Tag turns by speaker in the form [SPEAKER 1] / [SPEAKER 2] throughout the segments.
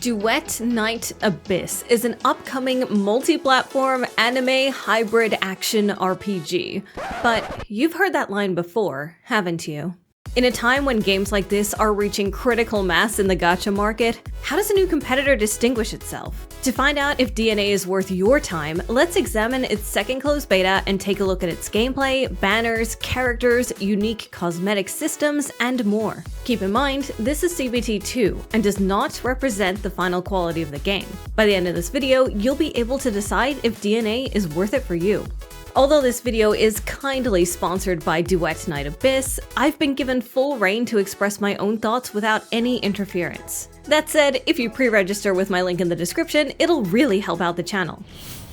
[SPEAKER 1] Duet Night Abyss is an upcoming multi-platform anime hybrid action RPG. But you've heard that line before, haven't you? In a time when games like this are reaching critical mass in the gacha market, how does a new competitor distinguish itself? To find out if DNA is worth your time, let's examine its second closed beta and take a look at its gameplay, banners, characters, unique cosmetic systems, and more. Keep in mind, this is CBT2 and does not represent the final quality of the game. By the end of this video, you'll be able to decide if DNA is worth it for you. Although this video is kindly sponsored by Duet Night Abyss, I've been given full reign to express my own thoughts without any interference. That said, if you pre-register with my link in the description, it'll really help out the channel.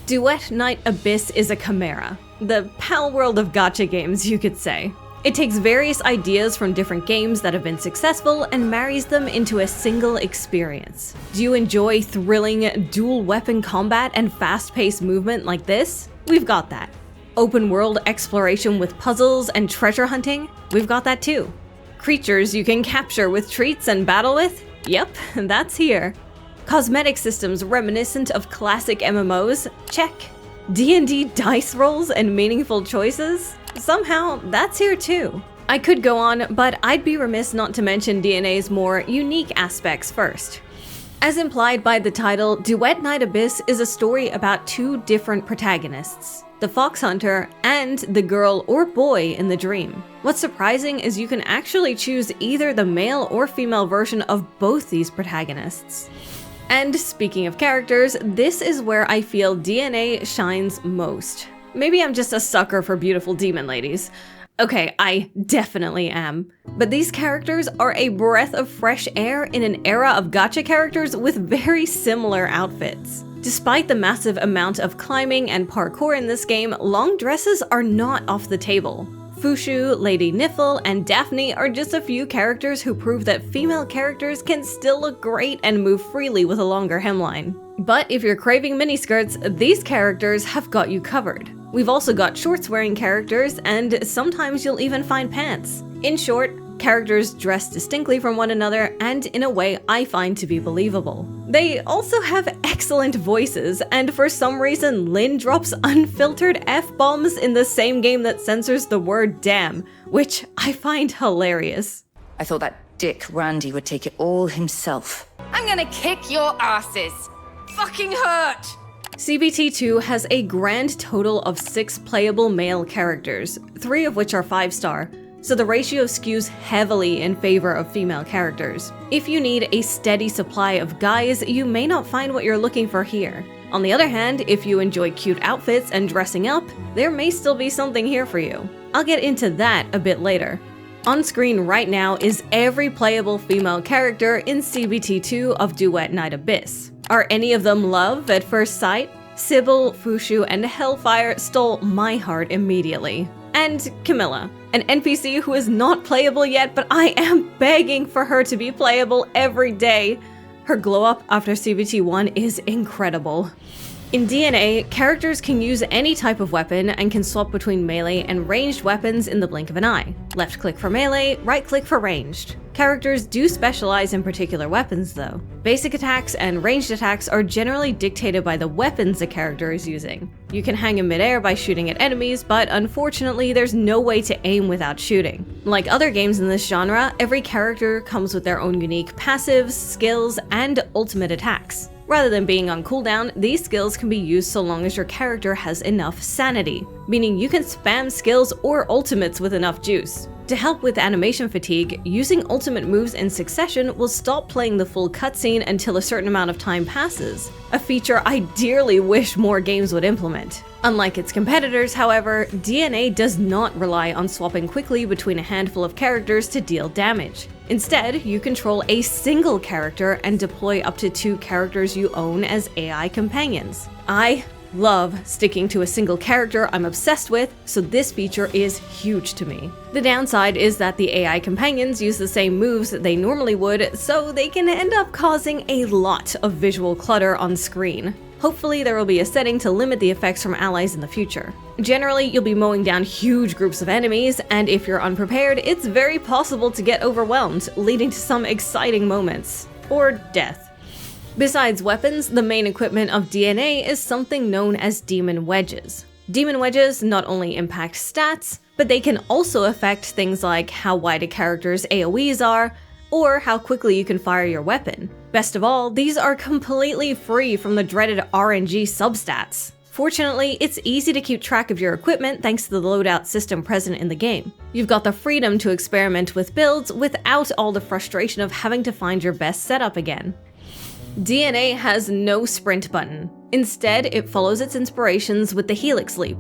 [SPEAKER 1] Duet Night Abyss is a chimera, the pal world of gacha games, you could say. It takes various ideas from different games that have been successful and marries them into a single experience. Do you enjoy thrilling dual weapon combat and fast-paced movement like this? We've got that. Open world exploration with puzzles and treasure hunting? We've got that too. Creatures you can capture with treats and battle with? Yep, that's here. Cosmetic systems reminiscent of classic MMOs? Check. D&D dice rolls and meaningful choices? Somehow, that's here too. I could go on, but I'd be remiss not to mention DNA's more unique aspects first. As implied by the title, Duet Night Abyss is a story about two different protagonists, the fox hunter and the girl or boy in the dream. What's surprising is you can actually choose either the male or female version of both these protagonists. And speaking of characters, this is where I feel DNA shines most. Maybe I'm just a sucker for beautiful demon ladies. Okay, I definitely am. But these characters are a breath of fresh air in an era of gacha characters with very similar outfits. Despite the massive amount of climbing and parkour in this game, long dresses are not off the table. Fushu, Lady Niffle, and Daphne are just a few characters who prove that female characters can still look great and move freely with a longer hemline. But if you're craving miniskirts, these characters have got you covered. We've also got shorts-wearing characters, and sometimes you'll even find pants. In short, characters dress distinctly from one another and in a way I find to be believable. They also have excellent voices, and for some reason Lin drops unfiltered F-bombs in the same game that censors the word damn, which I find hilarious.
[SPEAKER 2] I thought that dick Randy would take it all himself.
[SPEAKER 3] I'm gonna kick your asses. Fucking hurt!
[SPEAKER 1] CBT2 has a grand total of 6 playable male characters, 3 of which are 5-star, so the ratio skews heavily in favor of female characters. If you need a steady supply of guys, you may not find what you're looking for here. On the other hand, if you enjoy cute outfits and dressing up, there may still be something here for you. I'll get into that a bit later. On screen right now is every playable female character in CBT2 of Duet Night Abyss. Are any of them love at first sight? Sybil, Fushu, and Hellfire stole my heart immediately. And Camilla, an NPC who is not playable yet, but I am begging for her to be playable every day. Her glow up after CBT1 is incredible. In DNA, characters can use any type of weapon and can swap between melee and ranged weapons in the blink of an eye. Left click for melee, right click for ranged. Characters do specialize in particular weapons though. Basic attacks and ranged attacks are generally dictated by the weapons a character is using. You can hang in midair by shooting at enemies, but unfortunately there's no way to aim without shooting. Like other games in this genre, every character comes with their own unique passives, skills, and ultimate attacks. Rather than being on cooldown, these skills can be used so long as your character has enough sanity, meaning you can spam skills or ultimates with enough juice. To help with animation fatigue, using ultimate moves in succession will stop playing the full cutscene until a certain amount of time passes, a feature I dearly wish more games would implement. Unlike its competitors, however, DNA does not rely on swapping quickly between a handful of characters to deal damage. Instead, you control a single character and deploy up to 2 characters you own as AI companions. I love sticking to a single character I'm obsessed with, so this feature is huge to me. The downside is that the AI companions use the same moves that they normally would, so they can end up causing a lot of visual clutter on screen. Hopefully there will be a setting to limit the effects from allies in the future. Generally, you'll be mowing down huge groups of enemies, and if you're unprepared, it's very possible to get overwhelmed, leading to some exciting moments. Or death. Besides weapons, the main equipment of DNA is something known as demon wedges. Demon wedges not only impact stats, but they can also affect things like how wide a character's AoEs are, or how quickly you can fire your weapon. Best of all, these are completely free from the dreaded RNG substats. Fortunately, it's easy to keep track of your equipment thanks to the loadout system present in the game. You've got the freedom to experiment with builds without all the frustration of having to find your best setup again. DNA has no sprint button. Instead, it follows its inspirations with the Helix Leap,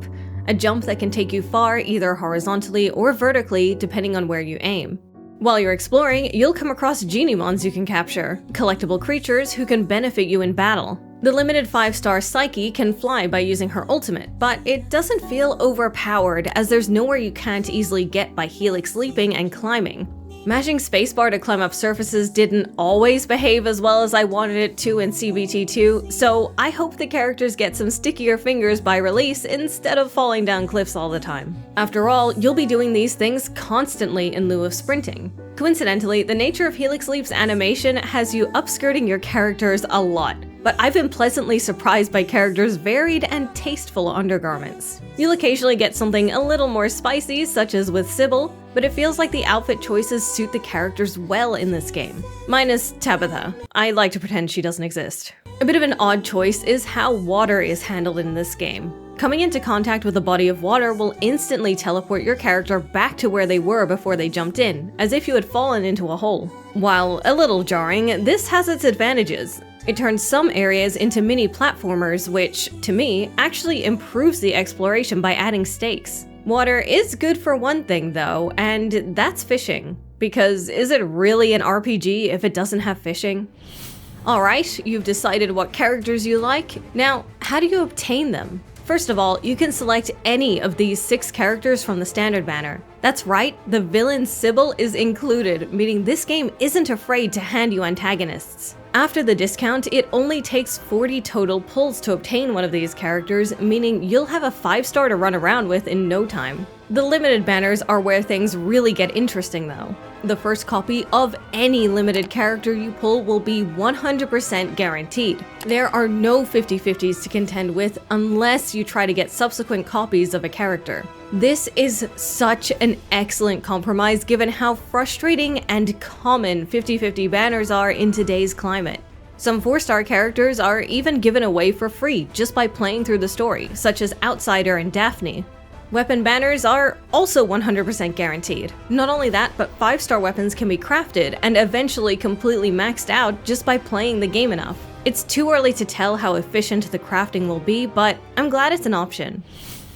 [SPEAKER 1] a jump that can take you far either horizontally or vertically depending on where you aim. While you're exploring, you'll come across Genimons you can capture, collectible creatures who can benefit you in battle. The limited 5-star Psyche can fly by using her ultimate, but it doesn't feel overpowered as there's nowhere you can't easily get by helix leaping and climbing. Mashing spacebar to climb up surfaces didn't always behave as well as I wanted it to in CBT2, so I hope the characters get some stickier fingers by release instead of falling down cliffs all the time. After all, you'll be doing these things constantly in lieu of sprinting. Coincidentally, the nature of Helix Leap's animation has you upskirting your characters a lot, but I've been pleasantly surprised by characters' varied and tasteful undergarments. You'll occasionally get something a little more spicy, such as with Sybil, but it feels like the outfit choices suit the characters well in this game. Minus Tabitha. I like to pretend she doesn't exist. A bit of an odd choice is how water is handled in this game. Coming into contact with a body of water will instantly teleport your character back to where they were before they jumped in, as if you had fallen into a hole. While a little jarring, this has its advantages. It turns some areas into mini platformers, which, to me, actually improves the exploration by adding stakes. Water is good for one thing though, and that's fishing. Because is it really an RPG if it doesn't have fishing? Alright, you've decided what characters you like. Now, how do you obtain them? First of all, you can select any of these 6 characters from the standard banner. That's right, the villain Sybil is included, meaning this game isn't afraid to hand you antagonists. After the discount, it only takes 40 total pulls to obtain one of these characters, meaning you'll have a 5-star to run around with in no time. The limited banners are where things really get interesting though. The first copy of any limited character you pull will be 100% guaranteed. There are no 50-50s to contend with unless you try to get subsequent copies of a character. This is such an excellent compromise given how frustrating and common 50-50 banners are in today's climate. Some 4-star characters are even given away for free just by playing through the story, such as Outsider and Daphne. Weapon banners are also 100% guaranteed. Not only that, but 5-star weapons can be crafted and eventually completely maxed out just by playing the game enough. It's too early to tell how efficient the crafting will be, but I'm glad it's an option.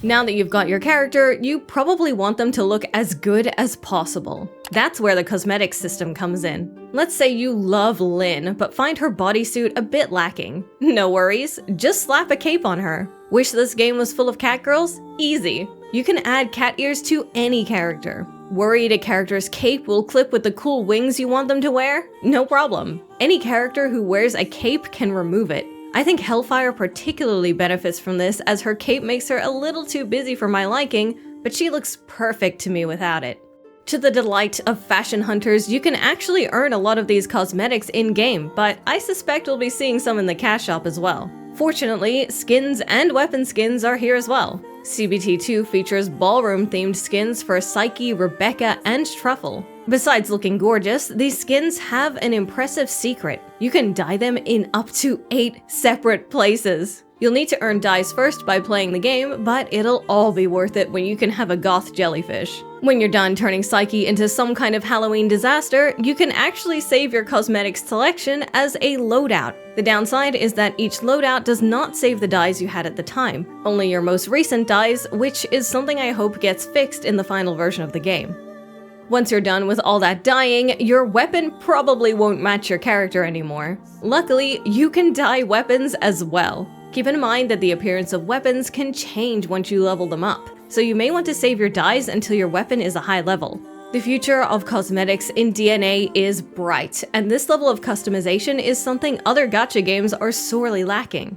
[SPEAKER 1] Now that you've got your character, you probably want them to look as good as possible. That's where the cosmetic system comes in. Let's say you love Lin, but find her bodysuit a bit lacking. No worries, just slap a cape on her. Wish this game was full of cat girls? Easy. You can add cat ears to any character. Worried a character's cape will clip with the cool wings you want them to wear? No problem. Any character who wears a cape can remove it. I think Hellfire particularly benefits from this as her cape makes her a little too busy for my liking, but she looks perfect to me without it. To the delight of fashion hunters, you can actually earn a lot of these cosmetics in-game, but I suspect we'll be seeing some in the cash shop as well. Fortunately, skins and weapon skins are here as well. CBT2 features ballroom-themed skins for Psyche, Rebecca, and Truffle. Besides looking gorgeous, these skins have an impressive secret. You can dye them in up to 8 separate places. You'll need to earn dyes first by playing the game, but it'll all be worth it when you can have a goth jellyfish. When you're done turning Psyche into some kind of Halloween disaster, you can actually save your cosmetics selection as a loadout. The downside is that each loadout does not save the dyes you had at the time, only your most recent dyes, which is something I hope gets fixed in the final version of the game. Once you're done with all that dyeing, your weapon probably won't match your character anymore. Luckily, you can dye weapons as well. Keep in mind that the appearance of weapons can change once you level them up, so you may want to save your dyes until your weapon is a high level. The future of cosmetics in DNA is bright, and this level of customization is something other gacha games are sorely lacking.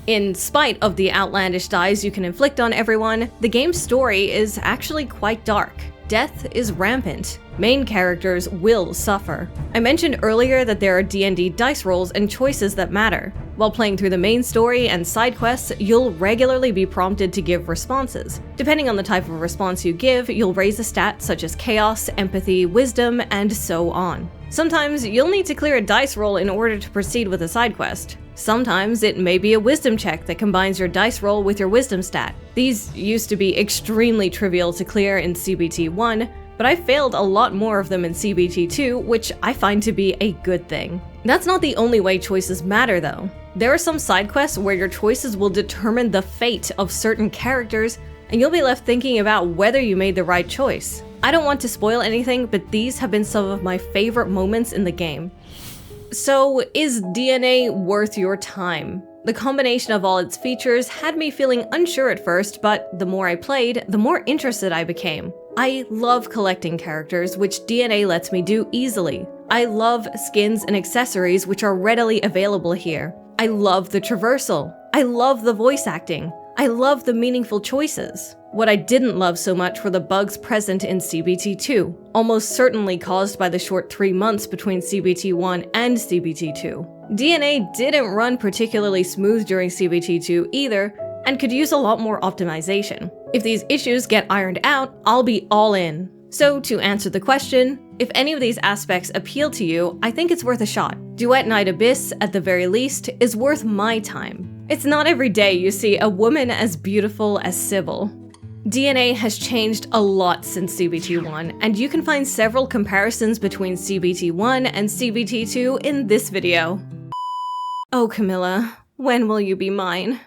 [SPEAKER 1] In spite of the outlandish dyes you can inflict on everyone, the game's story is actually quite dark. Death is rampant. Main characters will suffer. I mentioned earlier that there are D&D dice rolls and choices that matter. While playing through the main story and side quests, you'll regularly be prompted to give responses. Depending on the type of response you give, you'll raise a stat such as chaos, empathy, wisdom, and so on. Sometimes you'll need to clear a dice roll in order to proceed with a side quest. Sometimes it may be a wisdom check that combines your dice roll with your wisdom stat. These used to be extremely trivial to clear in CBT1, but I failed a lot more of them in CBT2, which I find to be a good thing. That's not the only way choices matter though. There are some side quests where your choices will determine the fate of certain characters, and you'll be left thinking about whether you made the right choice. I don't want to spoil anything, but these have been some of my favorite moments in the game. So, is DNA worth your time? The combination of all its features had me feeling unsure at first, but the more I played, the more interested I became. I love collecting characters, which DNA lets me do easily. I love skins and accessories which are readily available here. I love the traversal. I love the voice acting. I love the meaningful choices. What I didn't love so much were the bugs present in CBT2, almost certainly caused by the short 3 months between CBT1 and CBT2. DNA didn't run particularly smooth during CBT2 either, and could use a lot more optimization. If these issues get ironed out, I'll be all in. So to answer the question, if any of these aspects appeal to you, I think it's worth a shot. Duet Night Abyss, at the very least, is worth my time. It's not every day you see a woman as beautiful as Sybil. DNA has changed a lot since CBT1, and you can find several comparisons between CBT1 and CBT2 in this video. Oh Camilla, when will you be mine?